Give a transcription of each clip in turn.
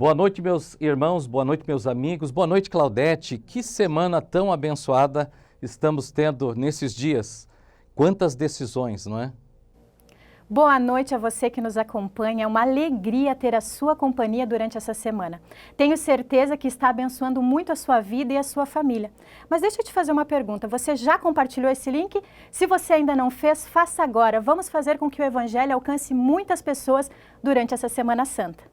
Boa noite, meus irmãos, boa noite, meus amigos, boa noite, Claudete. Que semana tão abençoada estamos tendo nesses dias. Quantas decisões, não é? Boa noite a você que nos acompanha. É uma alegria ter a sua companhia durante essa semana. Tenho certeza que está abençoando muito a sua vida e a sua família. Mas deixa eu te fazer uma pergunta. Você já compartilhou esse link? Se você ainda não fez, faça agora. Vamos fazer com que o Evangelho alcance muitas pessoas durante essa Semana Santa.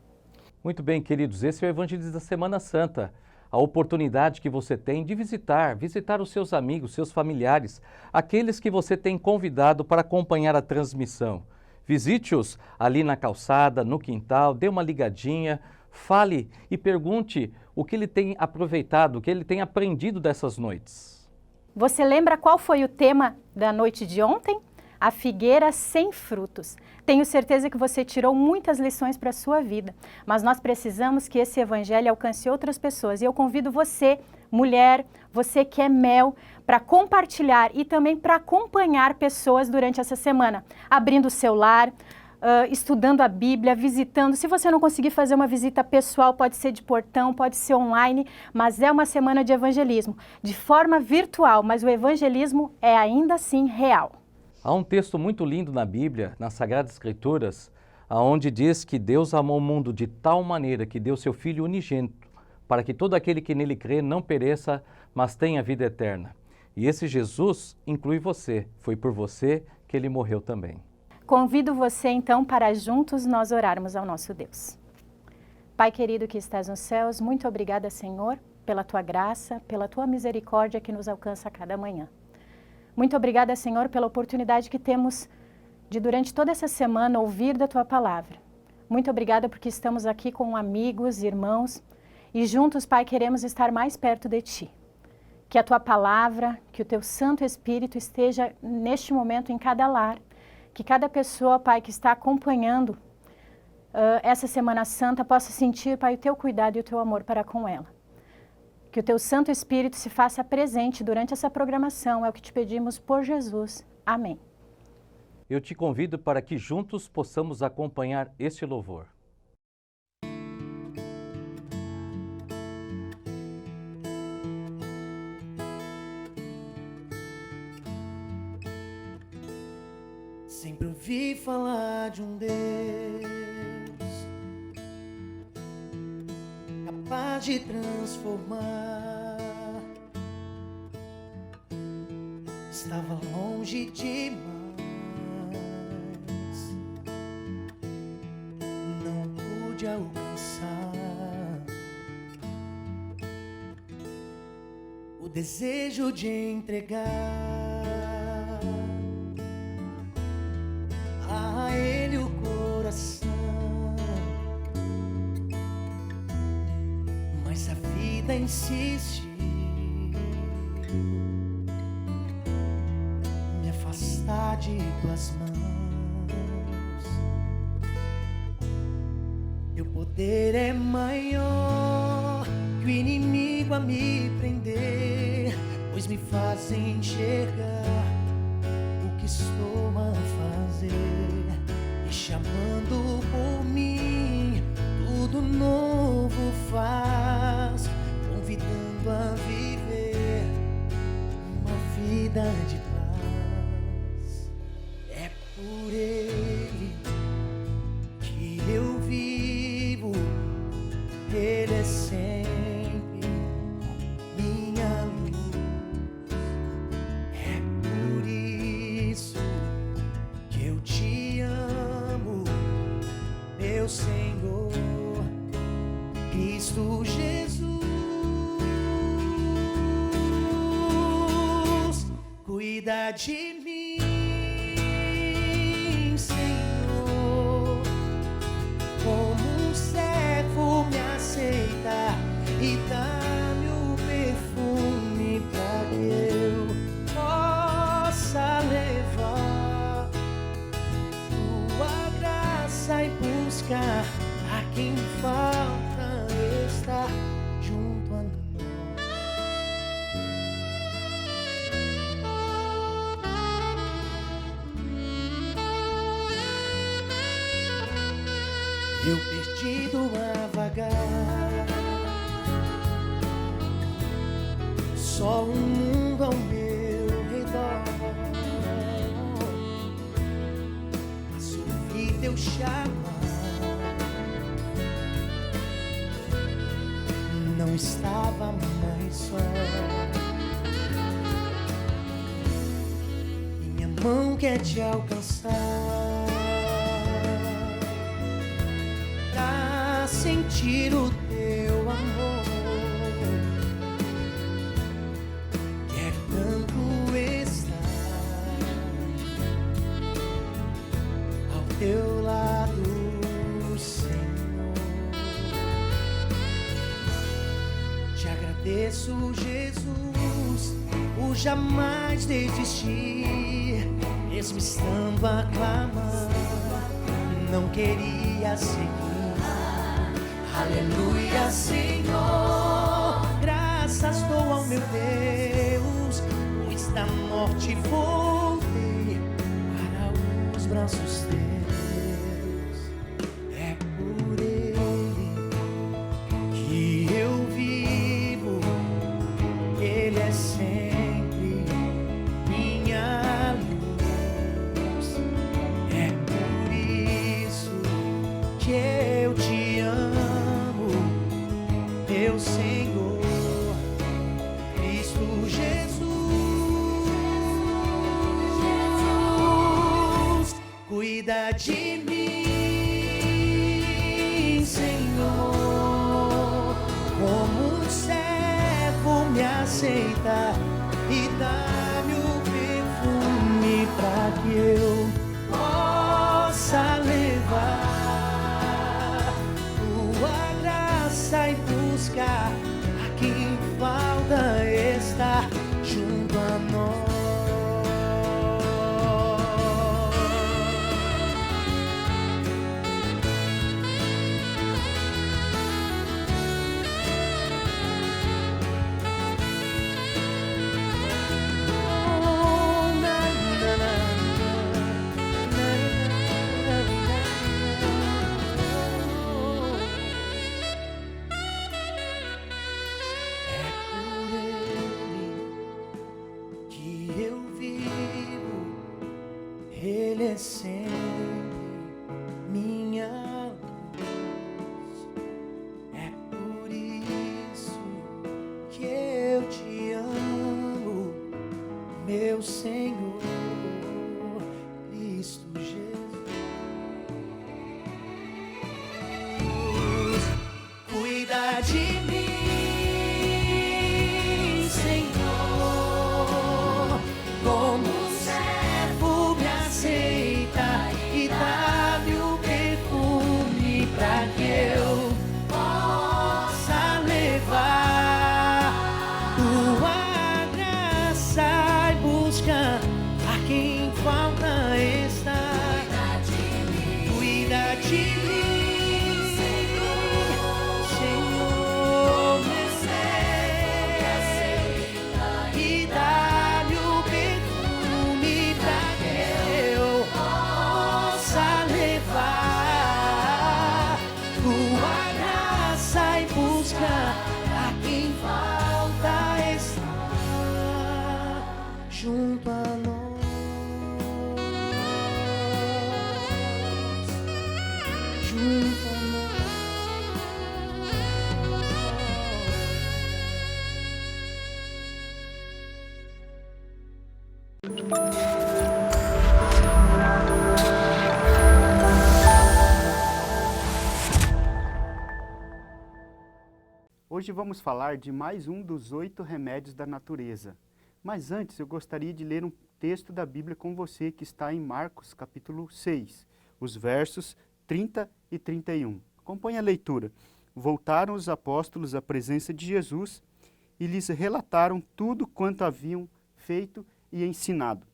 Muito bem, queridos, esse é o Evangelho da Semana Santa. A oportunidade que você tem de visitar os seus amigos, seus familiares, aqueles que você tem convidado para acompanhar a transmissão. Visite-os ali na calçada, no quintal, dê uma ligadinha, fale e pergunte o que ele tem aproveitado, o que ele tem aprendido dessas noites. Você lembra qual foi o tema da noite de ontem? A figueira sem frutos. Tenho certeza que você tirou muitas lições para a sua vida, mas nós precisamos que esse evangelho alcance outras pessoas. E eu convido você, mulher, você que é mel, para compartilhar e também para acompanhar pessoas durante essa semana, abrindo o seu lar, estudando a Bíblia, visitando. Se você não conseguir fazer uma visita pessoal, pode ser de portão, pode ser online, mas é uma semana de evangelismo, de forma virtual, mas o evangelismo é ainda assim real. Há um texto muito lindo na Bíblia, nas Sagradas Escrituras, onde diz que Deus amou o mundo de tal maneira que deu seu Filho unigênito, para que todo aquele que nele crê não pereça, mas tenha vida eterna. E esse Jesus inclui você, foi por você que ele morreu também. Convido você então para juntos nós orarmos ao nosso Deus. Pai querido que estás nos céus, muito obrigada, Senhor, pela tua graça, pela tua misericórdia que nos alcança a cada manhã. Muito obrigada, Senhor, pela oportunidade que temos de, durante toda essa semana, ouvir da Tua Palavra. Muito obrigada porque estamos aqui com amigos, irmãos, e juntos, Pai, queremos estar mais perto de Ti. Que a Tua Palavra, que o Teu Santo Espírito esteja neste momento em cada lar, que cada pessoa, Pai, que está acompanhando essa Semana Santa possa sentir, Pai, o Teu cuidado e o Teu amor para com ela. Que o Teu Santo Espírito se faça presente durante essa programação, é o que te pedimos por Jesus. Amém. Eu te convido para que juntos possamos acompanhar este louvor. Sempre ouvi falar de um Deus capaz de transformar. Estava longe demais, não pude alcançar o desejo de entregar a Ele o coração. Mas a vida insiste me afastar de tuas mãos. Teu poder é maior que o inimigo a me prender, pois me faz enxergar o que estou a fazer, e chamando por mim tudo novo faz, convidando a viver uma vida de paz. É por Ele que eu vivo, Ele é sempre minha luz. É por isso que eu te amo, meu Senhor, Cristo Jesus. Cuida de mim, Senhor, como um servo me aceita e dá-me o perfume para que eu possa levar tua graça e buscar a quem falta estar junto a nós. eu perdido a vagar, só um mundo ao meu redor, mas ouvi teu chamar, não estava mais só. Minha mão quer te alcançar, pra sentir o teu amor. Quero tanto estar ao teu lado, Senhor. Te agradeço, Jesus, por jamais desistir, mesmo estando a clamar, não queria seguir. Aleluia, Senhor, graças dou ao meu Deus, pois da morte voltei para os braços teus. É por Ele que eu vivo, Ele é sempre minha luz. É por isso que eu te amo, meu Senhor, Cristo Jesus. Cuida de mim, Senhor, como um servo me aceita e dá-me o perfume pra que eu possa levar tua graça e buscar a quem falta estar junto a nós. Ele é sempre minha luz. É por isso que eu te amo, meu Senhor, Cristo Jesus. Cuida de mim, Senhor, como aceita e dá-me o perfume pra que eu possa levar tua graça e buscar a quem falta estar. Cuida de mim, Senhor, meu Senhor, e dá-me o perfume pra que eu possa levar tua graça e buscar a quem falta estar junto a nós. Junto a nós. Hoje vamos falar de mais um dos 8 remédios da natureza. Mas antes eu gostaria de ler um texto da Bíblia com você que está em Marcos capítulo 6, os versos 30 e 31. Acompanhe a leitura. Voltaram os apóstolos à presença de Jesus e lhes relataram tudo quanto haviam feito e ensinado.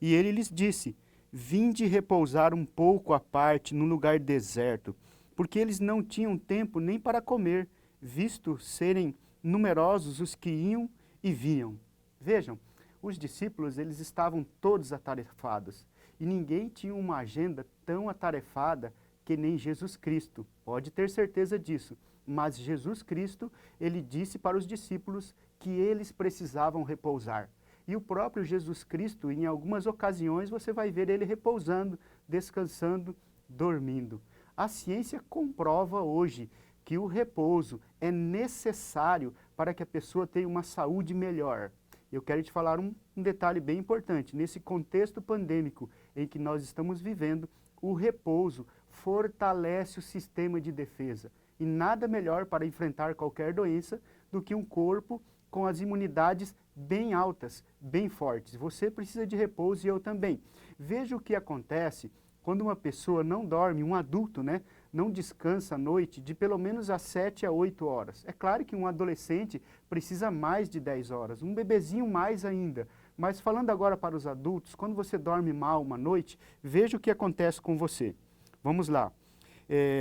E ele lhes disse: vinde repousar um pouco à parte num lugar deserto, porque eles não tinham tempo nem para comer, visto serem numerosos os que iam e vinham. Vejam, os discípulos eles estavam todos atarefados e ninguém tinha uma agenda tão atarefada que nem Jesus Cristo. Pode ter certeza disso. Mas Jesus Cristo, ele disse para os discípulos que eles precisavam repousar. E o próprio Jesus Cristo, em algumas ocasiões, você vai ver ele repousando, descansando, dormindo. A ciência comprova hoje que o repouso é necessário para que a pessoa tenha uma saúde melhor. Eu quero te falar um detalhe bem importante. Nesse contexto pandêmico em que nós estamos vivendo, o repouso fortalece o sistema de defesa. E nada melhor para enfrentar qualquer doença do que um corpo com as imunidades bem altas, bem fortes. Você precisa de repouso e eu também. Veja o que acontece quando uma pessoa não dorme, um adulto, né, não descansa à noite de pelo menos às 7 a 8 horas. É claro que um adolescente precisa mais de 10 horas, um bebezinho mais ainda. Mas falando agora para os adultos, quando você dorme mal uma noite, veja o que acontece com você. Vamos lá.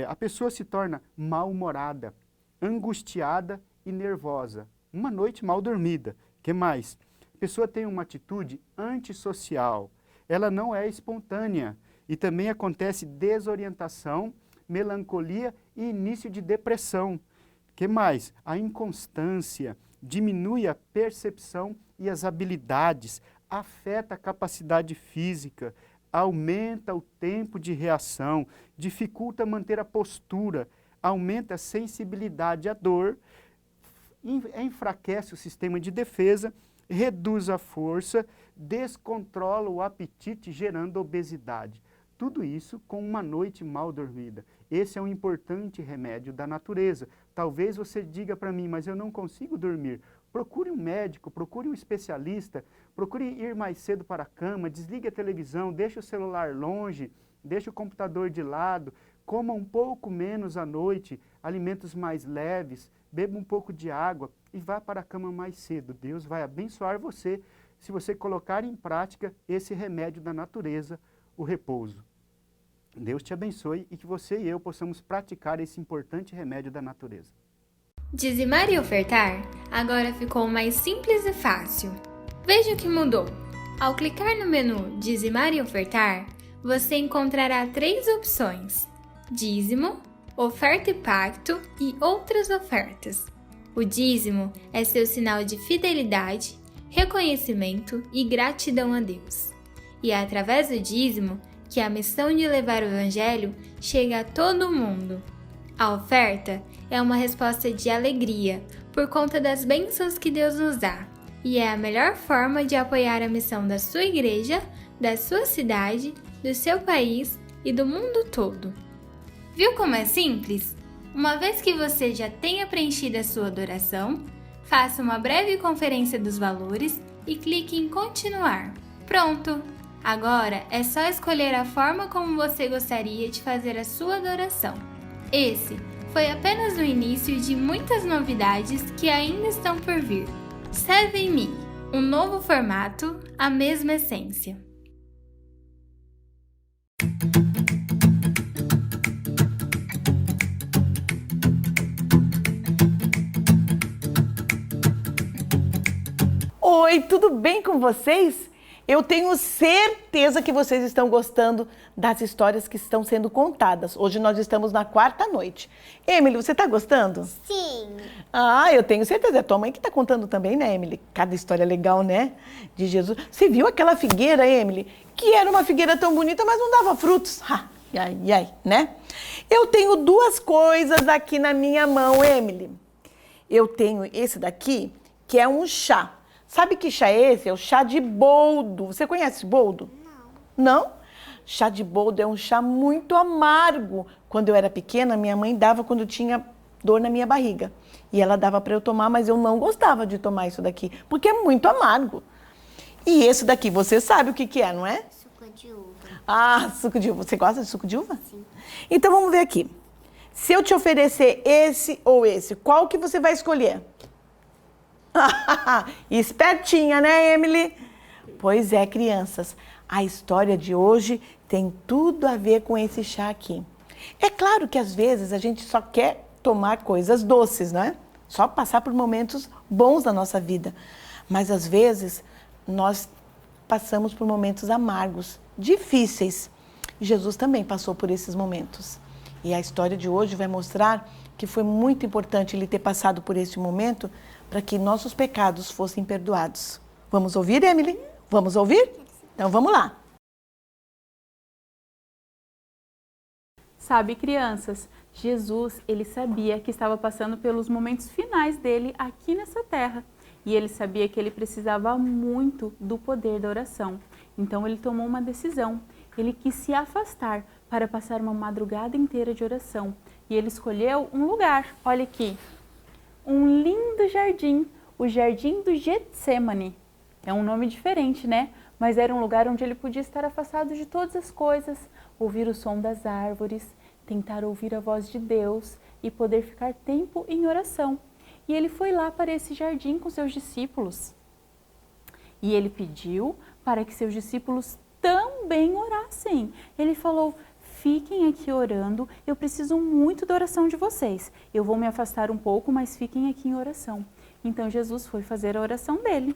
A pessoa se torna mal-humorada, angustiada e nervosa. Uma noite mal dormida. O que mais? A pessoa tem uma atitude antissocial. Ela não é espontânea. E também acontece desorientação, melancolia e início de depressão. O que mais? A inconstância diminui a percepção e as habilidades, afeta a capacidade física, aumenta o tempo de reação, dificulta manter a postura, aumenta a sensibilidade à dor, enfraquece o sistema de defesa, reduz a força, descontrola o apetite, gerando obesidade. Tudo isso com uma noite mal dormida. Esse é um importante remédio da natureza. Talvez você diga para mim, mas eu não consigo dormir. Procure um médico, procure um especialista, procure ir mais cedo para a cama, desligue a televisão, deixe o celular longe, deixe o computador de lado, coma um pouco menos à noite, alimentos mais leves, beba um pouco de água e vá para a cama mais cedo. Deus vai abençoar você se você colocar em prática esse remédio da natureza, o repouso. Deus te abençoe e que você e eu possamos praticar esse importante remédio da natureza. Dizimar e ofertar agora ficou mais simples e fácil. Veja o que mudou. Ao clicar no menu Dizimar e ofertar, você encontrará 3 opções: dízimo, oferta e pacto e outras ofertas. O dízimo é seu sinal de fidelidade, reconhecimento e gratidão a Deus. E é através do dízimo que a missão de levar o Evangelho chega a todo mundo. A oferta é uma resposta de alegria por conta das bênçãos que Deus nos dá, e é a melhor forma de apoiar a missão da sua igreja, da sua cidade, do seu país e do mundo todo. Viu como é simples? Uma vez que você já tenha preenchido a sua adoração, faça uma breve conferência dos valores e clique em continuar. Pronto! Agora é só escolher a forma como você gostaria de fazer a sua adoração. Esse foi apenas o início de muitas novidades que ainda estão por vir. Serve Me, um novo formato, a mesma essência. Oi, tudo bem com vocês? Eu tenho certeza que vocês estão gostando das histórias que estão sendo contadas. Hoje nós estamos na 4ª noite. Emily, você está gostando? Sim. Ah, eu tenho certeza. É tua mãe que está contando também, né, Emily? Cada história legal, né? De Jesus. Você viu aquela figueira, Emily? Que era uma figueira tão bonita, mas não dava frutos. Ai, né? Eu tenho 2 coisas aqui na minha mão, Emily. Eu tenho esse daqui, que é um chá. Sabe que chá é esse? É o chá de boldo. Você conhece boldo? Não. Não? Chá de boldo é um chá muito amargo. Quando eu era pequena, minha mãe dava quando tinha dor na minha barriga. E ela dava para eu tomar, mas eu não gostava de tomar isso daqui, porque é muito amargo. E esse daqui, você sabe o que é, não é? Suco de uva. Ah, suco de uva. Você gosta de suco de uva? Sim. Então vamos ver aqui. Se eu te oferecer esse ou esse, qual que você vai escolher? Espertinha, né, Emily? Pois é, crianças. A história de hoje tem tudo a ver com esse chá aqui. É claro que às vezes a gente só quer tomar coisas doces, não é? Só passar por momentos bons da nossa vida. Mas às vezes nós passamos por momentos amargos, difíceis. Jesus também passou por esses momentos. E a história de hoje vai mostrar que foi muito importante ele ter passado por esse momento para que nossos pecados fossem perdoados. Vamos ouvir, Emily? Vamos ouvir? Então vamos lá. Sabe, crianças, Jesus, ele sabia que estava passando pelos momentos finais dele aqui nessa terra. E ele sabia que ele precisava muito do poder da oração. Então ele tomou uma decisão. Ele quis se afastar para passar uma madrugada inteira de oração. E ele escolheu um lugar, olha aqui, um lindo jardim, o Jardim do Getsemane. É um nome diferente, né? Mas era um lugar onde ele podia estar afastado de todas as coisas, ouvir o som das árvores, tentar ouvir a voz de Deus e poder ficar tempo em oração. E ele foi lá para esse jardim com seus discípulos. E ele pediu para que seus discípulos também orassem. Ele falou: fiquem aqui orando, eu preciso muito da oração de vocês. Eu vou me afastar um pouco, mas fiquem aqui em oração. Então Jesus foi fazer a oração dele.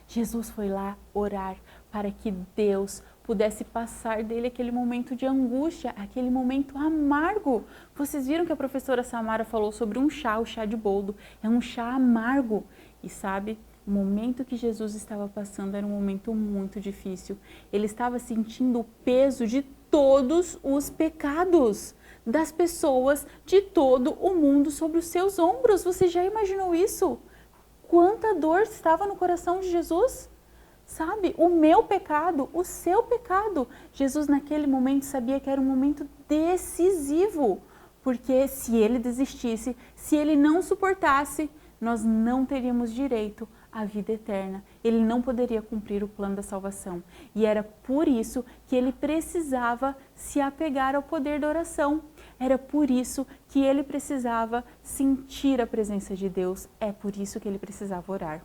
Jesus foi lá orar para que Deus pudesse passar dele aquele momento de angústia, aquele momento amargo. Vocês viram que a professora Samara falou sobre um chá, o chá de boldo. É um chá amargo. E sabe, o momento que Jesus estava passando era um momento muito difícil. Ele estava sentindo o peso de todos os pecados das pessoas de todo o mundo sobre os seus ombros. Você já imaginou isso? Quanta dor estava no coração de Jesus? Sabe, o meu pecado, o seu pecado. Jesus naquele momento sabia que era um momento decisivo, porque se ele desistisse, se ele não suportasse, nós não teríamos direito à vida eterna. Ele não poderia cumprir o plano da salvação. E era por isso que ele precisava se apegar ao poder da oração. Era por isso que ele precisava sentir a presença de Deus. É por isso que ele precisava orar.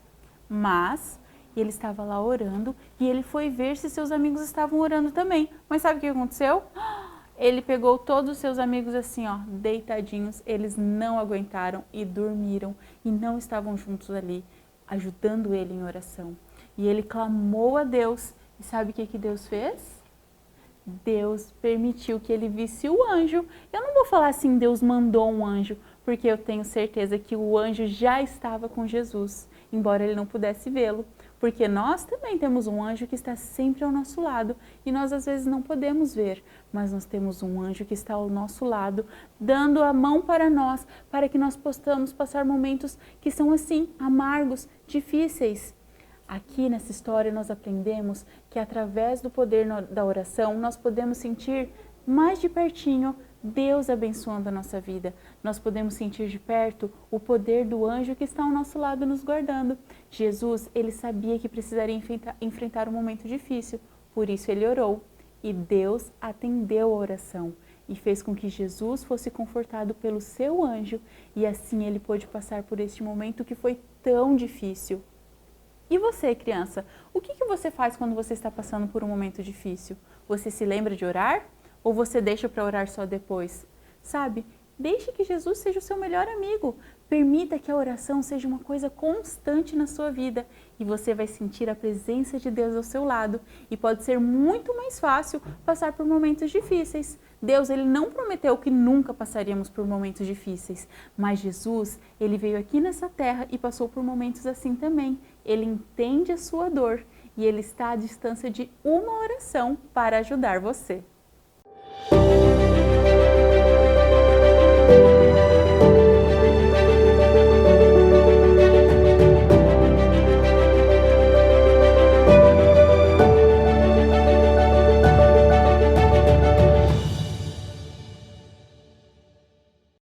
Mas ele estava lá orando e ele foi ver se seus amigos estavam orando também. Mas sabe o que aconteceu? Ele pegou todos os seus amigos assim, ó, deitadinhos. Eles não aguentaram e dormiram e não estavam juntos ali, ajudando ele em oração. E ele clamou a Deus. E sabe o que Deus fez? Deus permitiu que ele visse o anjo. Eu não vou falar assim, Deus mandou um anjo, porque eu tenho certeza que o anjo já estava com Jesus, embora ele não pudesse vê-lo. Porque nós também temos um anjo que está sempre ao nosso lado e nós às vezes não podemos ver, mas nós temos um anjo que está ao nosso lado, dando a mão para nós, para que nós possamos passar momentos que são assim, amargos, difíceis. Aqui nessa história nós aprendemos que através do poder da oração nós podemos sentir mais de pertinho Deus abençoando a nossa vida. Nós podemos sentir de perto o poder do anjo que está ao nosso lado nos guardando. Jesus, ele sabia que precisaria enfrentar um momento difícil, por isso ele orou. E Deus atendeu a oração e fez com que Jesus fosse confortado pelo seu anjo e assim ele pôde passar por este momento que foi tão difícil. E você, criança, o que você faz quando você está passando por um momento difícil? Você se lembra de orar? Ou você deixa para orar só depois? Sabe, deixe que Jesus seja o seu melhor amigo. Permita que a oração seja uma coisa constante na sua vida e você vai sentir a presença de Deus ao seu lado e pode ser muito mais fácil passar por momentos difíceis. Deus, ele não prometeu que nunca passaríamos por momentos difíceis, mas Jesus, ele veio aqui nessa terra e passou por momentos assim também. Ele entende a sua dor e ele está à distância de uma oração para ajudar você.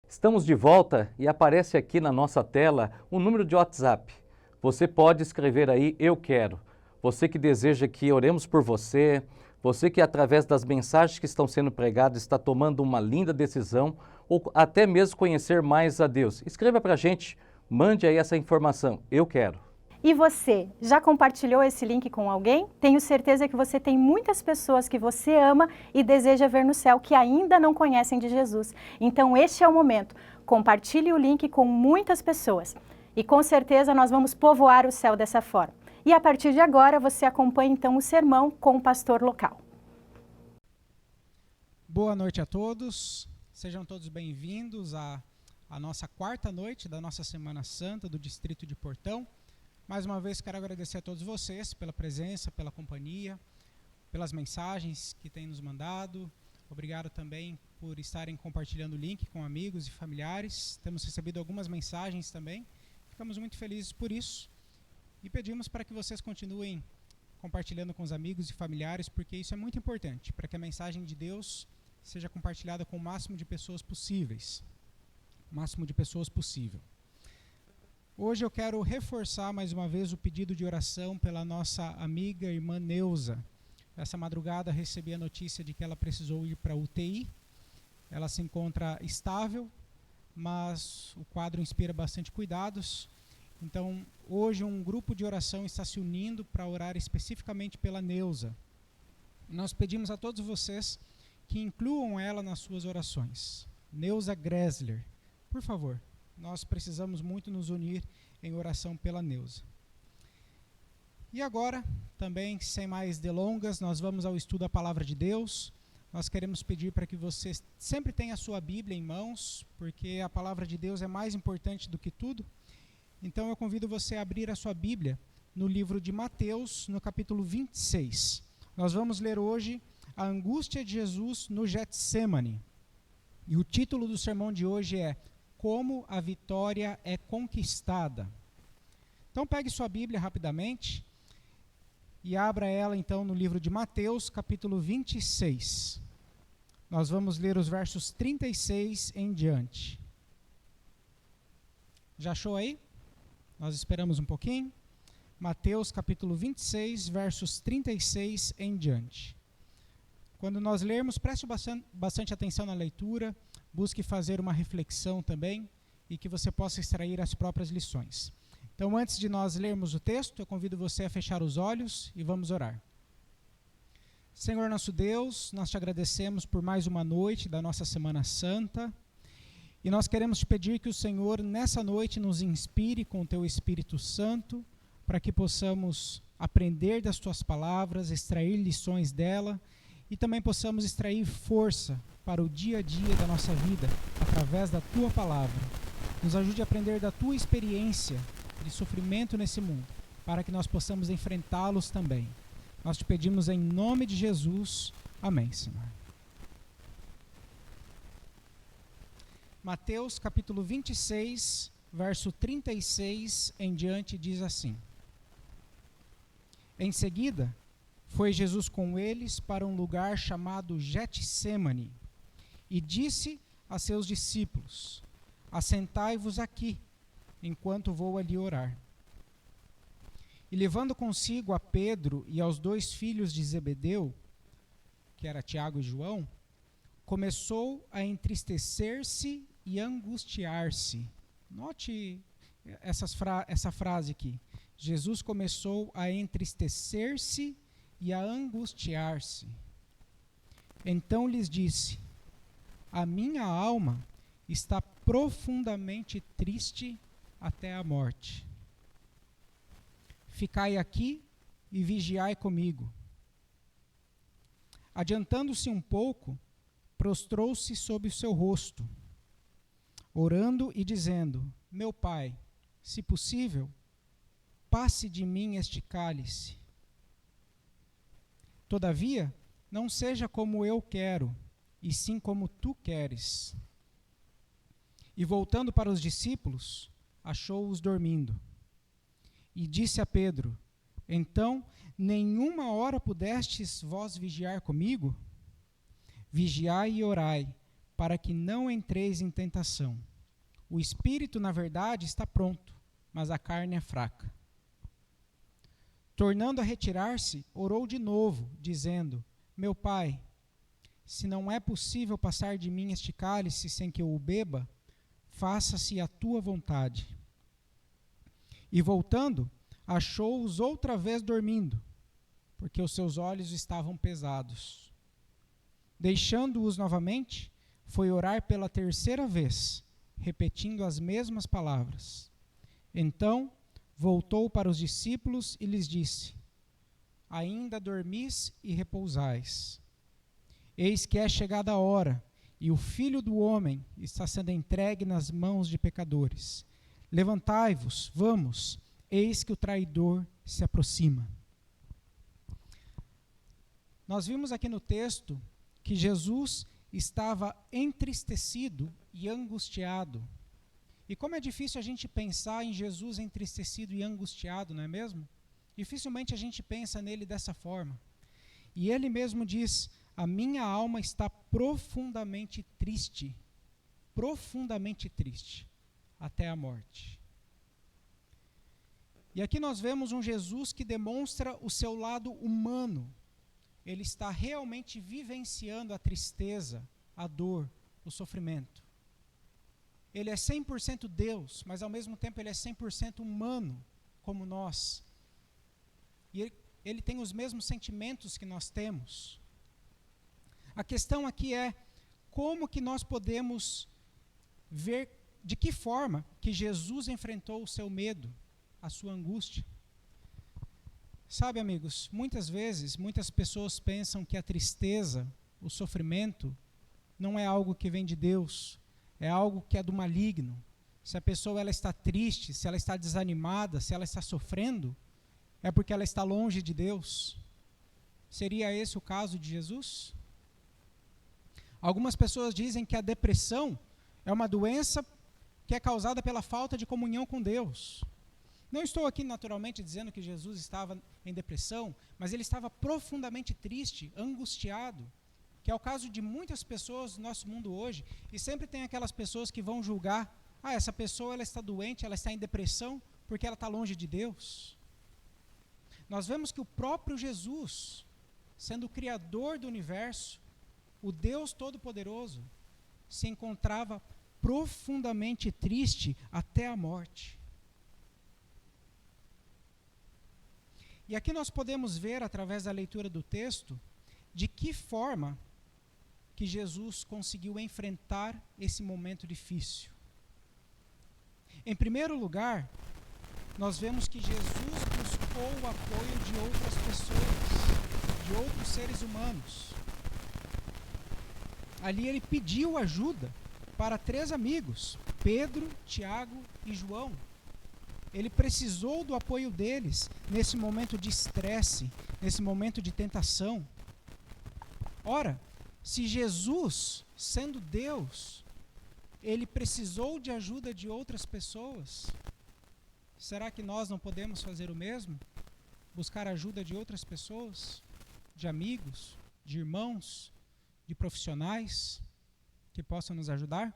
Estamos de volta e aparece aqui na nossa tela um número de WhatsApp. Você pode escrever aí, eu quero. Você que deseja que oremos por você, você que através das mensagens que estão sendo pregadas está tomando uma linda decisão ou até mesmo conhecer mais a Deus. Escreva para a gente, mande aí essa informação, eu quero. E você, já compartilhou esse link com alguém? Tenho certeza que você tem muitas pessoas que você ama e deseja ver no céu que ainda não conhecem de Jesus. Então este é o momento. Compartilhe o link com muitas pessoas. E com certeza nós vamos povoar o céu dessa forma. E a partir de agora você acompanha então o sermão com o pastor local. boa noite a todos. Sejam todos bem-vindos à nossa quarta noite da nossa Semana Santa do Distrito de Portão. Mais uma vez quero agradecer a todos vocês pela presença, pela companhia, pelas mensagens que têm nos mandado. Obrigado também por estarem compartilhando o link com amigos e familiares. Temos recebido algumas mensagens também. Ficamos muito felizes por isso. E pedimos para que vocês continuem compartilhando com os amigos e familiares, porque isso é muito importante, para que a mensagem de Deus seja compartilhada com o máximo de pessoas possíveis. O máximo de pessoas possível. Hoje eu quero reforçar mais uma vez o pedido de oração pela nossa amiga irmã Neuza. Essa madrugada recebi a notícia de que ela precisou ir para a UTI. Ela se encontra estável, mas o quadro inspira bastante cuidados. Então, hoje um grupo de oração está se unindo para orar especificamente pela Neuza. Nós pedimos a todos vocês que incluam ela nas suas orações. Neuza Gressler, por favor, nós precisamos muito nos unir em oração pela Neuza. E agora, também, sem mais delongas, nós vamos ao estudo da Palavra de Deus. Nós queremos pedir para que você sempre tenha a sua Bíblia em mãos, porque a Palavra de Deus é mais importante do que tudo. Então eu convido você a abrir a sua Bíblia no livro de Mateus, no capítulo 26. Nós vamos ler hoje a angústia de Jesus no Getsêmani. E o título do sermão de hoje é Como a Vitória é Conquistada. Então pegue sua Bíblia rapidamente e abra ela então no livro de Mateus, capítulo 26. Nós vamos ler os versos 36 em diante. Já achou aí? Nós esperamos um pouquinho. Mateus capítulo 26, versos 36 em diante. Quando nós lermos, preste bastante atenção na leitura, busque fazer uma reflexão também e que você possa extrair as próprias lições. Então, antes de nós lermos o texto, eu convido você a fechar os olhos e vamos orar. Senhor nosso Deus, nós te agradecemos por mais uma noite da nossa Semana Santa. E nós queremos te pedir que o Senhor, nessa noite, nos inspire com o teu Espírito Santo, para que possamos aprender das tuas palavras, extrair lições dela, e também possamos extrair força para o dia a dia da nossa vida, através da tua palavra. Nos ajude a aprender da tua experiência de sofrimento nesse mundo, para que nós possamos enfrentá-los também. Nós te pedimos em nome de Jesus. Amém, Senhor. Mateus capítulo 26, verso 36 em diante diz assim: Em seguida, foi Jesus com eles para um lugar chamado Getsêmani e disse a seus discípulos: Assentai-vos aqui, enquanto vou ali orar. E levando consigo a Pedro e aos 2 filhos de Zebedeu, que era Tiago e João, começou a entristecer-se e angustiar-se. Note essa frase aqui. Jesus começou a entristecer-se e a angustiar-se. Então lhes disse: A minha alma está profundamente triste até a morte. Ficai aqui e vigiai comigo. Adiantando-se um pouco, prostrou-se sobre o seu rosto, orando e dizendo: Meu Pai, se possível, passe de mim este cálice. Todavia, não seja como eu quero, e sim como tu queres. E voltando para os discípulos, achou-os dormindo. E disse a Pedro: Então, nenhuma hora pudestes vós vigiar comigo? Vigiai e orai, para que não entreis em tentação. O espírito, na verdade, está pronto, mas a carne é fraca. Tornando a retirar-se, orou de novo, dizendo: Meu Pai, se não é possível passar de mim este cálice sem que eu o beba, faça-se a tua vontade. E voltando, achou-os outra vez dormindo, porque os seus olhos estavam pesados. Deixando-os novamente, foi orar pela terceira vez, repetindo as mesmas palavras. Então, voltou para os discípulos e lhes disse: Ainda dormis e repousais? Eis que é chegada a hora, e o Filho do Homem está sendo entregue nas mãos de pecadores. Levantai-vos, vamos, eis que o traidor se aproxima. Nós vimos aqui no texto que Jesus estava entristecido e angustiado. E como é difícil a gente pensar em Jesus entristecido e angustiado, não é mesmo? Dificilmente a gente pensa nele dessa forma. E ele mesmo diz: a minha alma está profundamente triste, até a morte. E aqui nós vemos um Jesus que demonstra o seu lado humano. Ele está realmente vivenciando a tristeza, a dor, o sofrimento. Ele é 100% Deus, mas ao mesmo tempo ele é 100% humano, como nós. E ele tem os mesmos sentimentos que nós temos. A questão aqui é como que nós podemos ver de que forma que Jesus enfrentou o seu medo, a sua angústia. Sabe, amigos, muitas vezes, muitas pessoas pensam que a tristeza, o sofrimento, não é algo que vem de Deus, é algo que é do maligno. Se a pessoa ela está triste, se ela está desanimada, se ela está sofrendo, é porque ela está longe de Deus. Seria esse o caso de Jesus? Algumas pessoas dizem que a depressão é uma doença que é causada pela falta de comunhão com Deus. Não estou aqui naturalmente dizendo que Jesus estava em depressão, mas ele estava profundamente triste, angustiado, que é o caso de muitas pessoas no nosso mundo hoje, e sempre tem aquelas pessoas que vão julgar: essa pessoa ela está doente, ela está em depressão porque ela está longe de Deus. Nós vemos que o próprio Jesus, sendo o Criador do universo, o Deus Todo-Poderoso, se encontrava profundamente triste até a morte. E aqui nós podemos ver, através da leitura do texto, de que forma que Jesus conseguiu enfrentar esse momento difícil. Em primeiro lugar, nós vemos que Jesus buscou o apoio de outras pessoas, de outros seres humanos. Ali ele pediu ajuda para 3 amigos, Pedro, Tiago e João. Ele precisou do apoio deles nesse momento de estresse, nesse momento de tentação. Ora, se Jesus, sendo Deus, ele precisou de ajuda de outras pessoas, será que nós não podemos fazer o mesmo? Buscar ajuda de outras pessoas, de amigos, de irmãos, de profissionais que possam nos ajudar?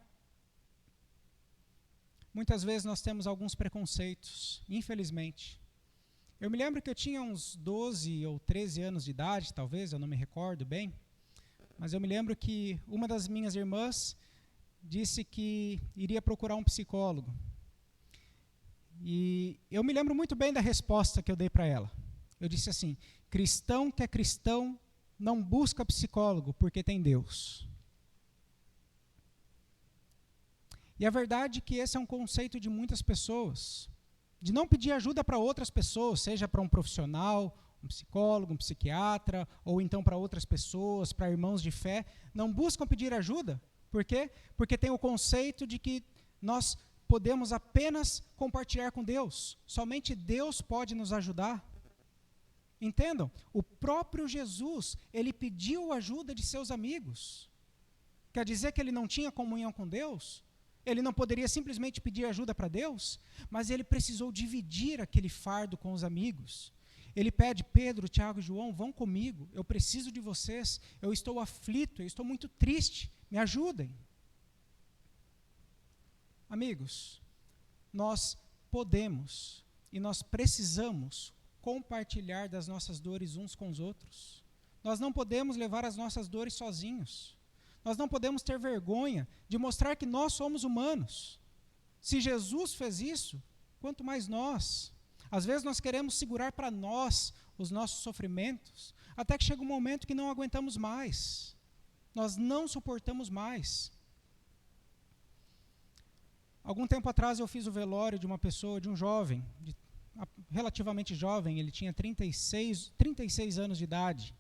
Muitas vezes nós temos alguns preconceitos, infelizmente. Eu me lembro que eu tinha uns 12 ou 13 anos de idade, talvez, eu não me recordo bem, mas eu me lembro que uma das minhas irmãs disse que iria procurar um psicólogo. E eu me lembro muito bem da resposta que eu dei para ela. Eu disse assim: cristão que é cristão não busca psicólogo porque tem Deus. E a verdade é que esse é um conceito de muitas pessoas, de não pedir ajuda para outras pessoas, seja para um profissional, um psicólogo, um psiquiatra, ou então para outras pessoas, para irmãos de fé, não buscam pedir ajuda. Por quê? Porque tem o conceito de que nós podemos apenas compartilhar com Deus, somente Deus pode nos ajudar. Entendam, o próprio Jesus, ele pediu ajuda de seus amigos. Quer dizer que ele não tinha comunhão com Deus? Ele não poderia simplesmente pedir ajuda para Deus, mas ele precisou dividir aquele fardo com os amigos. Ele pede: Pedro, Tiago e João, vão comigo, eu preciso de vocês, eu estou aflito, eu estou muito triste, me ajudem. Amigos, nós podemos e nós precisamos compartilhar das nossas dores uns com os outros. Nós não podemos levar as nossas dores sozinhos. Nós não podemos ter vergonha de mostrar que nós somos humanos. Se Jesus fez isso, quanto mais nós. Às vezes nós queremos segurar para nós os nossos sofrimentos, até que chega um momento que não aguentamos mais. Nós não suportamos mais. Algum tempo atrás eu fiz o velório de uma pessoa, de um jovem, relativamente jovem, ele tinha 36 anos de idade.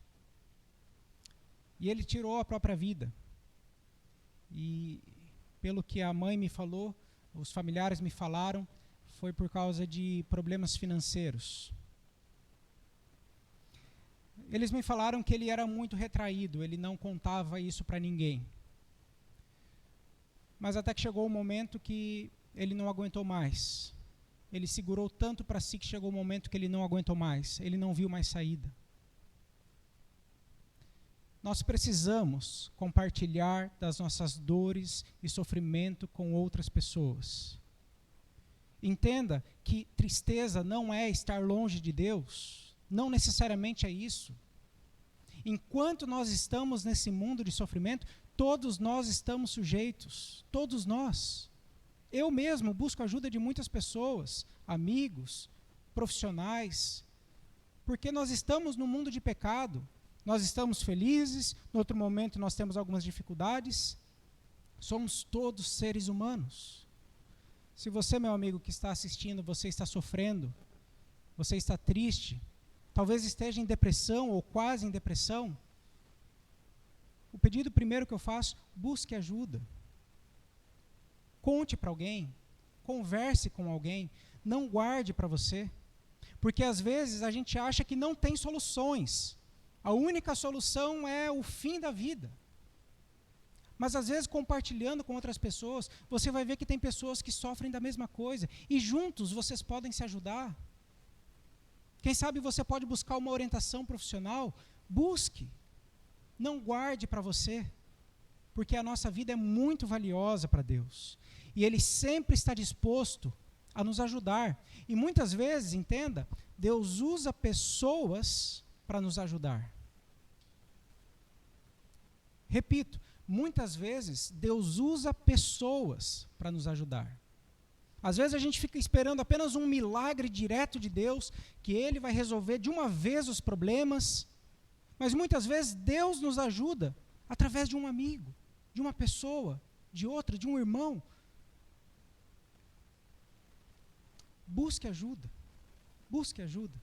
E ele tirou a própria vida. E pelo que a mãe me falou, os familiares me falaram, foi por causa de problemas financeiros. Eles me falaram que ele era muito retraído, ele não contava isso para ninguém. Mas até que chegou o momento que ele não aguentou mais. Ele segurou tanto para si que chegou o momento que ele não aguentou mais. Ele não viu mais saída. Nós precisamos compartilhar das nossas dores e sofrimento com outras pessoas. Entenda que tristeza não é estar longe de Deus. Não necessariamente é isso. Enquanto nós estamos nesse mundo de sofrimento, todos nós estamos sujeitos. Todos nós. Eu mesmo busco ajuda de muitas pessoas, amigos, profissionais, porque nós estamos no mundo de pecado. Nós estamos felizes, no outro momento nós temos algumas dificuldades. Somos todos seres humanos. Se você, meu amigo, que está assistindo, você está sofrendo, você está triste, talvez esteja em depressão ou quase em depressão, o pedido primeiro que eu faço, busque ajuda. Conte para alguém, converse com alguém, não guarde para você. Porque às vezes a gente acha que não tem soluções. A única solução é o fim da vida. Mas às vezes compartilhando com outras pessoas, você vai ver que tem pessoas que sofrem da mesma coisa. E juntos vocês podem se ajudar. Quem sabe você pode buscar uma orientação profissional. Busque. Não guarde para você. Porque a nossa vida é muito valiosa para Deus. E Ele sempre está disposto a nos ajudar. E muitas vezes, entenda, Deus usa pessoas para nos ajudar. Repito, muitas vezes Deus usa pessoas para nos ajudar. Às vezes a gente fica esperando apenas um milagre direto de Deus, que Ele vai resolver de uma vez os problemas, mas muitas vezes Deus nos ajuda através de um amigo, de uma pessoa, de outra, de um irmão. Busque ajuda. Busque ajuda.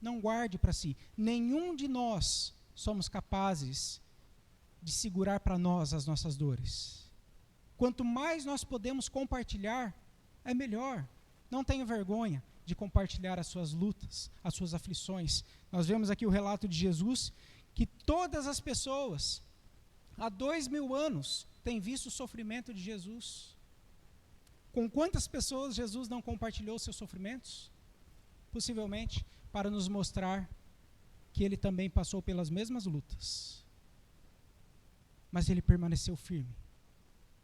Não guarde para si. Nenhum de nós somos capazes de segurar para nós as nossas dores. Quanto mais nós podemos compartilhar, é melhor. Não tenha vergonha de compartilhar as suas lutas, as suas aflições. Nós vemos aqui o relato de Jesus, que todas as pessoas, há 2000 anos, têm visto o sofrimento de Jesus. Com quantas pessoas Jesus não compartilhou seus sofrimentos? Possivelmente para nos mostrar que Ele também passou pelas mesmas lutas. Mas Ele permaneceu firme,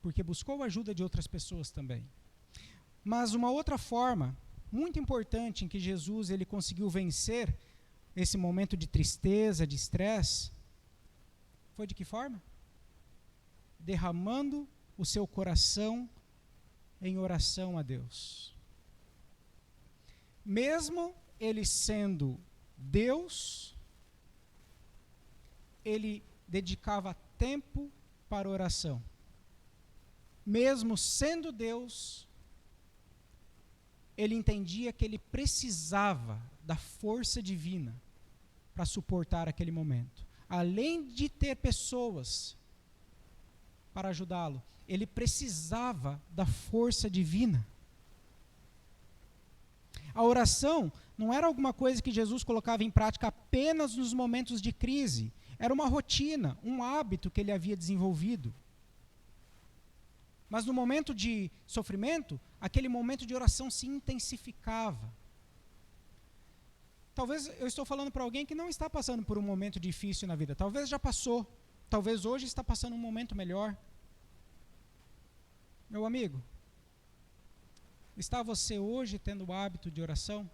porque buscou a ajuda de outras pessoas também. Mas uma outra forma muito importante em que Jesus ele conseguiu vencer esse momento de tristeza, de estresse, foi de que forma? Derramando o seu coração em oração a Deus. Mesmo Ele sendo Deus, Ele dedicava tempo para oração. Mesmo sendo Deus, Ele entendia que Ele precisava da força divina para suportar aquele momento. Além de ter pessoas para ajudá-lo, Ele precisava da força divina. A oração não era alguma coisa que Jesus colocava em prática apenas nos momentos de crise. Era uma rotina, um hábito que ele havia desenvolvido. Mas no momento de sofrimento, aquele momento de oração se intensificava. Talvez eu estou falando para alguém que não está passando por um momento difícil na vida. Talvez já passou. Talvez hoje está passando um momento melhor. Meu amigo, está você hoje tendo o hábito de oração?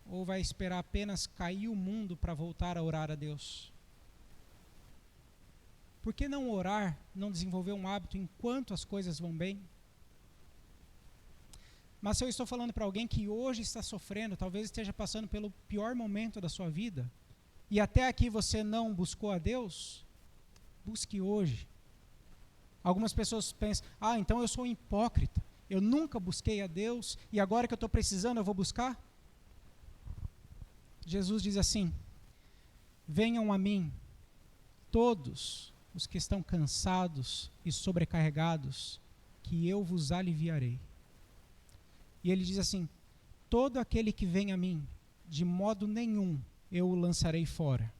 Ou vai esperar apenas cair o mundo para voltar a orar a Deus? Por que não orar, não desenvolver um hábito enquanto as coisas vão bem? Mas se eu estou falando para alguém que hoje está sofrendo, talvez esteja passando pelo pior momento da sua vida, e até aqui você não buscou a Deus, busque hoje. Algumas pessoas pensam, então eu sou hipócrita, eu nunca busquei a Deus, e agora que eu estou precisando eu vou buscar? Jesus diz assim, venham a mim, todos os que estão cansados e sobrecarregados, que eu vos aliviarei. E ele diz assim: todo aquele que vem a mim, de modo nenhum eu o lançarei fora.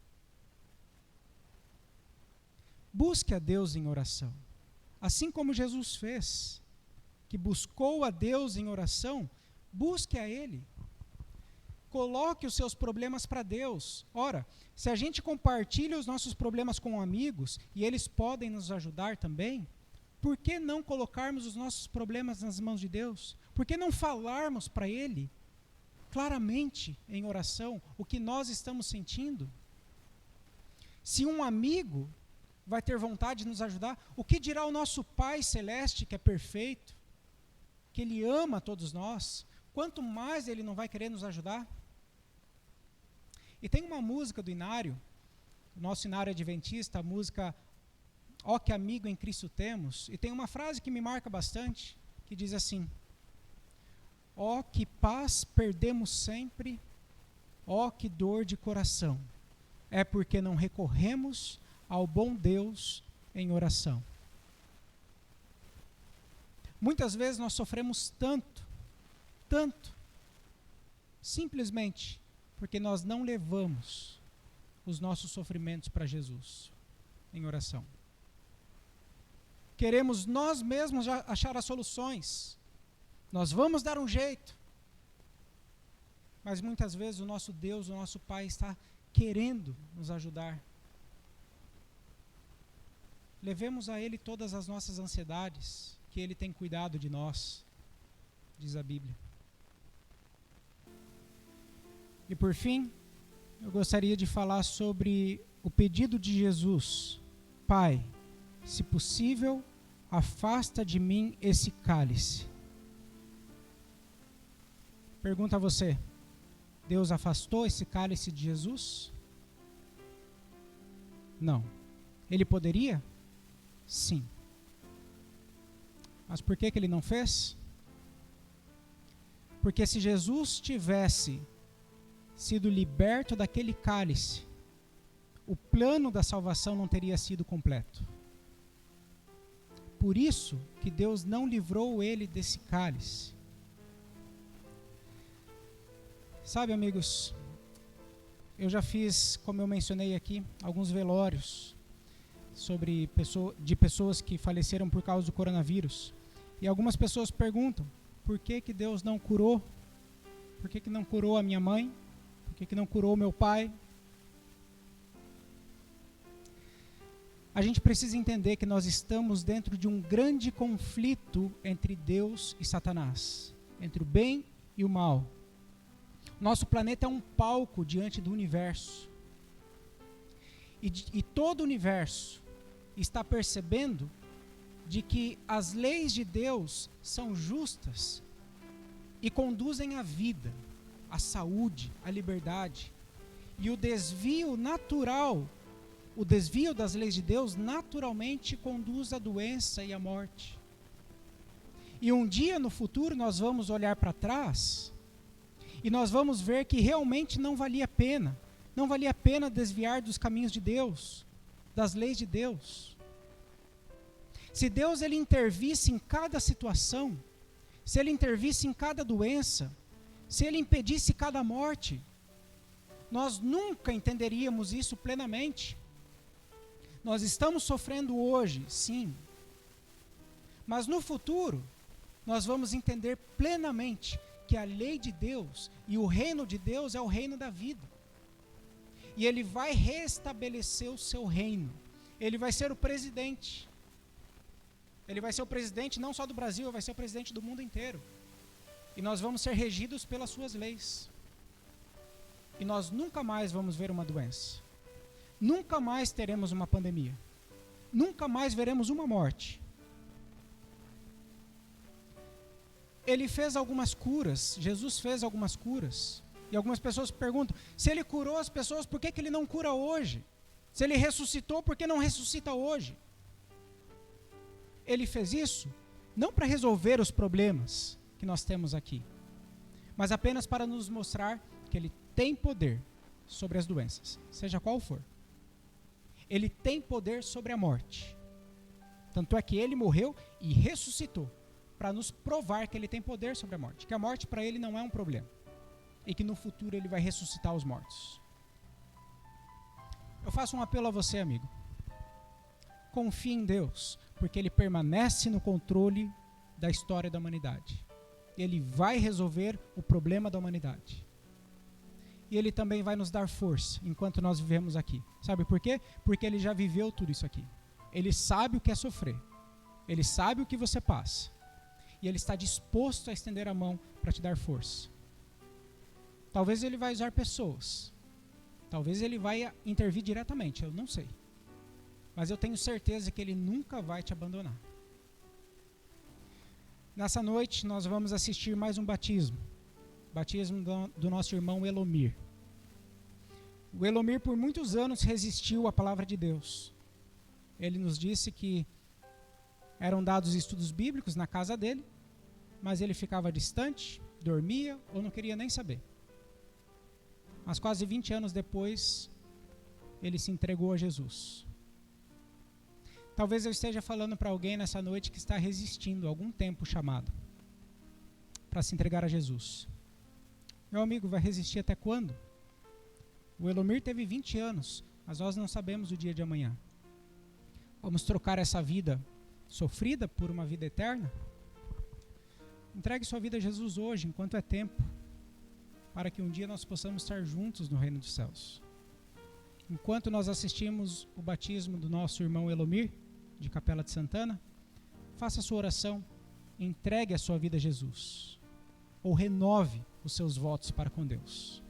Busque a Deus em oração. Assim como Jesus fez, que buscou a Deus em oração, busque a Ele. Coloque os seus problemas para Deus. Ora, se a gente compartilha os nossos problemas com amigos, e eles podem nos ajudar também, por que não colocarmos os nossos problemas nas mãos de Deus? Por que não falarmos para Ele claramente em oração o que nós estamos sentindo? Se um amigo vai ter vontade de nos ajudar, o que dirá o nosso Pai Celeste, que é perfeito, que Ele ama todos nós? Quanto mais Ele não vai querer nos ajudar? E tem uma música do Inário, nosso Inário Adventista, a música Ó que amigo em Cristo temos, e tem uma frase que me marca bastante, que diz assim: ó que paz perdemos sempre, ó que dor de coração, é porque não recorremos ao bom Deus em oração. Muitas vezes nós sofremos tanto, simplesmente porque nós não levamos os nossos sofrimentos para Jesus em oração. Queremos nós mesmos achar as soluções. Nós vamos dar um jeito. Mas muitas vezes o nosso Deus, o nosso Pai está querendo nos ajudar. Levemos a Ele todas as nossas ansiedades, que Ele tem cuidado de nós, diz a Bíblia. E por fim, eu gostaria de falar sobre o pedido de Jesus: Pai, se possível, afasta de mim esse cálice. Pergunta a você: Deus afastou esse cálice de Jesus? Não. Ele poderia? Sim. Mas por que Ele não fez? Porque se Jesus tivesse sido liberto daquele cálice, o plano da salvação não teria sido completo. Por isso que Deus não livrou ele desse cálice. Sabe, amigos, eu já fiz, como eu mencionei aqui, alguns velórios de pessoas que faleceram por causa do coronavírus. E algumas pessoas perguntam: por que Deus não curou? Por que não curou a minha mãe? Por que não curou o meu pai? A gente precisa entender que nós estamos dentro de um grande conflito entre Deus e Satanás, entre o bem e o mal. Nosso planeta é um palco diante do universo. E todo o universo está percebendo de que as leis de Deus são justas e conduzem à vida, à saúde, à liberdade. E o desvio natural, o desvio das leis de Deus naturalmente conduz à doença e à morte. E um dia no futuro nós vamos olhar para trás e nós vamos ver que realmente não valia a pena. Não valia a pena desviar dos caminhos de Deus, das leis de Deus. Se Deus ele intervisse em cada situação, se Ele intervisse em cada doença, se Ele impedisse cada morte, nós nunca entenderíamos isso plenamente. Nós estamos sofrendo hoje, sim. Mas no futuro, nós vamos entender plenamente que a lei de Deus e o reino de Deus é o reino da vida. E Ele vai restabelecer o seu reino. Ele vai ser o presidente. Ele vai ser o presidente não só do Brasil, vai ser o presidente do mundo inteiro. E nós vamos ser regidos pelas suas leis. E nós nunca mais vamos ver uma doença. Nunca mais teremos uma pandemia. Nunca mais veremos uma morte. Ele fez algumas curas, Jesus fez algumas curas. E algumas pessoas perguntam, se Ele curou as pessoas, por que Ele não cura hoje? Se Ele ressuscitou, por que não ressuscita hoje? Ele fez isso não para resolver os problemas que nós temos aqui, mas apenas para nos mostrar que Ele tem poder sobre as doenças, seja qual for. Ele tem poder sobre a morte. Tanto é que ele morreu e ressuscitou para nos provar que ele tem poder sobre a morte, que a morte para ele não é um problema e que no futuro ele vai ressuscitar os mortos. Eu faço um apelo a você, amigo. Confie em Deus, porque Ele permanece no controle da história da humanidade. Ele vai resolver o problema da humanidade. E Ele também vai nos dar força enquanto nós vivemos aqui. Sabe por quê? Porque Ele já viveu tudo isso aqui. Ele sabe o que é sofrer. Ele sabe o que você passa. E Ele está disposto a estender a mão para te dar força. Talvez Ele vai usar pessoas. Talvez Ele vai intervir diretamente, eu não sei. Mas eu tenho certeza que Ele nunca vai te abandonar. Nessa noite nós vamos assistir mais um batismo. Batismo do nosso irmão Elomir. O Elomir por muitos anos resistiu à palavra de Deus. Ele nos disse que eram dados estudos bíblicos na casa dele, mas ele ficava distante, dormia ou não queria nem saber. Mas quase 20 anos depois, ele se entregou a Jesus. Talvez eu esteja falando para alguém nessa noite que está resistindo algum tempo chamado para se entregar a Jesus. Meu amigo, vai resistir até quando? O Elomir teve 20 anos, mas nós não sabemos o dia de amanhã. Vamos trocar essa vida sofrida por uma vida eterna? Entregue sua vida a Jesus hoje, enquanto é tempo, para que um dia nós possamos estar juntos no reino dos céus. Enquanto nós assistimos o batismo do nosso irmão Elomir, de Capela de Santana, faça a sua oração, entregue a sua vida a Jesus, ou renove os seus votos para com Deus.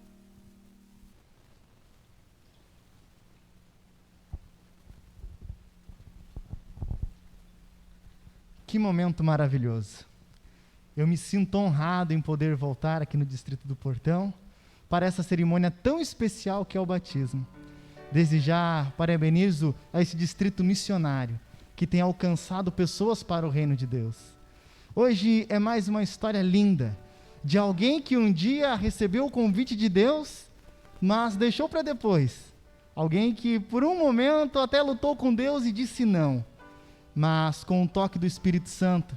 Que momento maravilhoso. Eu me sinto honrado em poder voltar aqui no Distrito do Portão para essa cerimônia tão especial que é o batismo. Desde já parabenizo a esse distrito missionário que tem alcançado pessoas para o reino de Deus. Hoje é mais uma história linda de alguém que um dia recebeu o convite de Deus, mas deixou para depois. Alguém que por um momento até lutou com Deus e disse não, mas com o toque do Espírito Santo,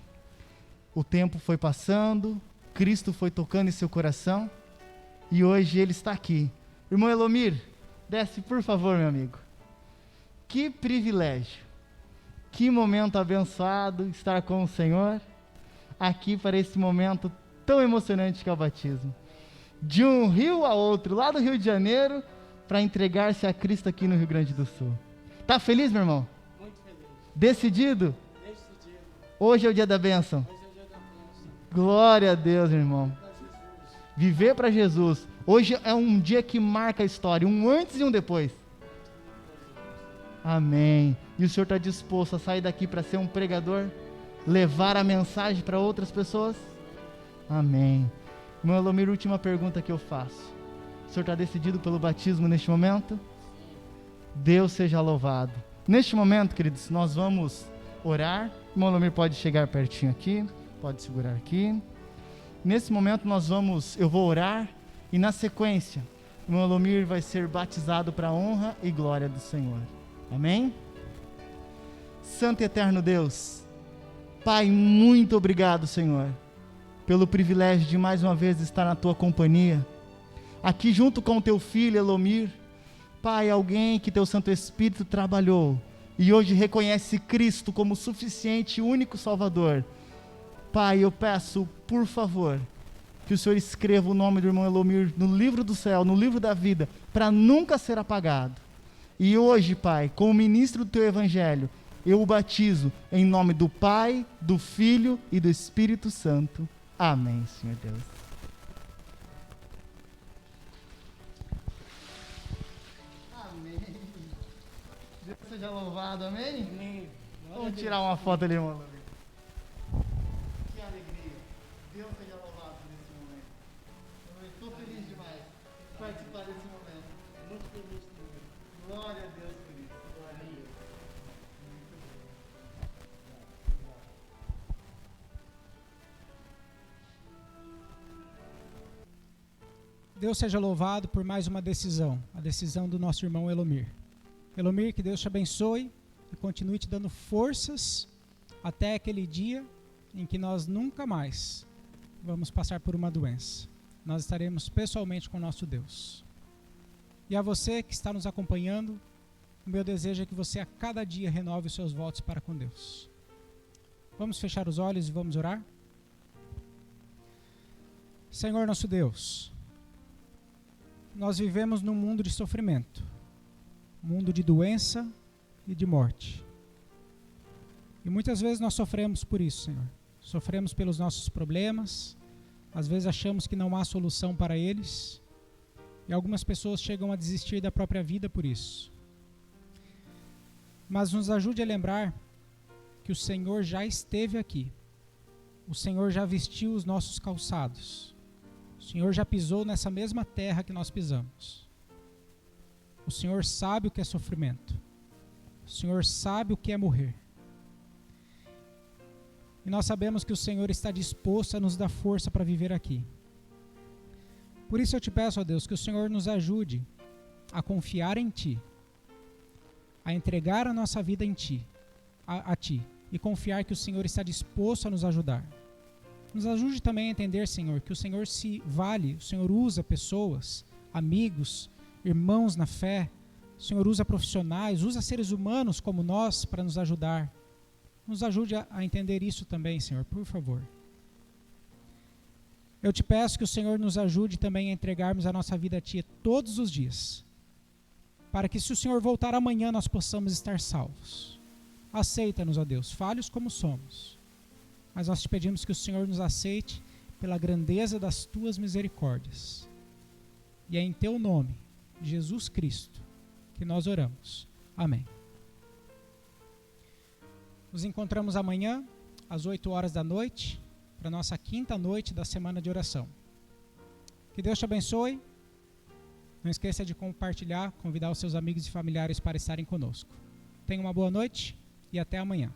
o tempo foi passando, Cristo foi tocando em seu coração e hoje ele está aqui. Irmão Elomir, desce por favor, meu amigo. Que privilégio, que momento abençoado estar com o Senhor aqui para esse momento tão emocionante que é o batismo. De um rio a outro, lá do Rio de Janeiro, para entregar-se a Cristo aqui no Rio Grande do Sul. Tá feliz, meu irmão? Muito feliz. Decidido? Decidido. Hoje é o dia da bênção. Hoje é o dia da bênção. Glória a Deus, irmão. Para Jesus. Viver para Jesus. Hoje é um dia que marca a história, um antes e um depois. Amém. E o Senhor está disposto a sair daqui para ser um pregador? Levar a mensagem para outras pessoas? Amém. Meu Elomir, última pergunta que eu faço. O Senhor está decidido pelo batismo neste momento? Deus seja louvado. Neste momento, queridos, nós vamos orar. O meu Elomir pode chegar pertinho aqui, pode segurar aqui. Nesse momento eu vou orar e na sequência, o meu Elomir vai ser batizado para a honra e glória do Senhor. Amém? Santo e eterno Deus, Pai, muito obrigado, Senhor, pelo privilégio de mais uma vez estar na Tua companhia, aqui junto com o Teu filho Elomir. Pai, alguém que Teu Santo Espírito trabalhou e hoje reconhece Cristo como suficiente e único Salvador. Pai, eu peço, por favor, que o Senhor escreva o nome do irmão Elomir no livro do céu, no livro da vida, para nunca ser apagado. E hoje, Pai, como ministro do Teu Evangelho, eu o batizo em nome do Pai, do Filho e do Espírito Santo. Amém, Senhor Deus. Amém. Deus seja louvado, amém? Amém. Vamos tirar uma foto ali, irmão. Que alegria. Deus seja louvado nesse momento. Eu estou feliz demais de participar desse momento. Muito feliz também. Glória a Deus por isso. Glória a Deus. Deus seja louvado por mais uma decisão, a decisão do nosso irmão Elomir. Elomir, que Deus te abençoe e continue te dando forças até aquele dia em que nós nunca mais vamos passar por uma doença. Nós estaremos pessoalmente com o nosso Deus. E a você que está nos acompanhando, o meu desejo é que você a cada dia renove os seus votos para com Deus. Vamos fechar os olhos e vamos orar? Senhor nosso Deus, nós vivemos num mundo de sofrimento, mundo de doença e de morte. E muitas vezes nós sofremos por isso, Senhor. Sofremos pelos nossos problemas, às vezes achamos que não há solução para eles, e algumas pessoas chegam a desistir da própria vida por isso. Mas nos ajude a lembrar que o Senhor já esteve aqui. O Senhor já vestiu os nossos calçados. O Senhor já pisou nessa mesma terra que nós pisamos. O Senhor sabe o que é sofrimento. O Senhor sabe o que é morrer. E nós sabemos que o Senhor está disposto a nos dar força para viver aqui. Por isso eu te peço, ó Deus, que o Senhor nos ajude a confiar em Ti, a entregar a nossa vida em Ti, a Ti, e confiar que o Senhor está disposto a nos ajudar. Nos ajude também a entender, Senhor, que o Senhor se vale, o Senhor usa pessoas, amigos, irmãos na fé, o Senhor usa profissionais, usa seres humanos como nós para nos ajudar. Nos ajude a entender isso também, Senhor, por favor. Eu te peço que o Senhor nos ajude também a entregarmos a nossa vida a Ti todos os dias, para que se o Senhor voltar amanhã nós possamos estar salvos. Aceita-nos, ó Deus, falhos como somos, mas nós te pedimos que o Senhor nos aceite pela grandeza das Tuas misericórdias. E é em Teu nome, Jesus Cristo, que nós oramos. Amém. Nos encontramos amanhã, às 8 horas da noite, para a nossa quinta noite da semana de oração. Que Deus te abençoe. Não esqueça de compartilhar, convidar os seus amigos e familiares para estarem conosco. Tenha uma boa noite e até amanhã.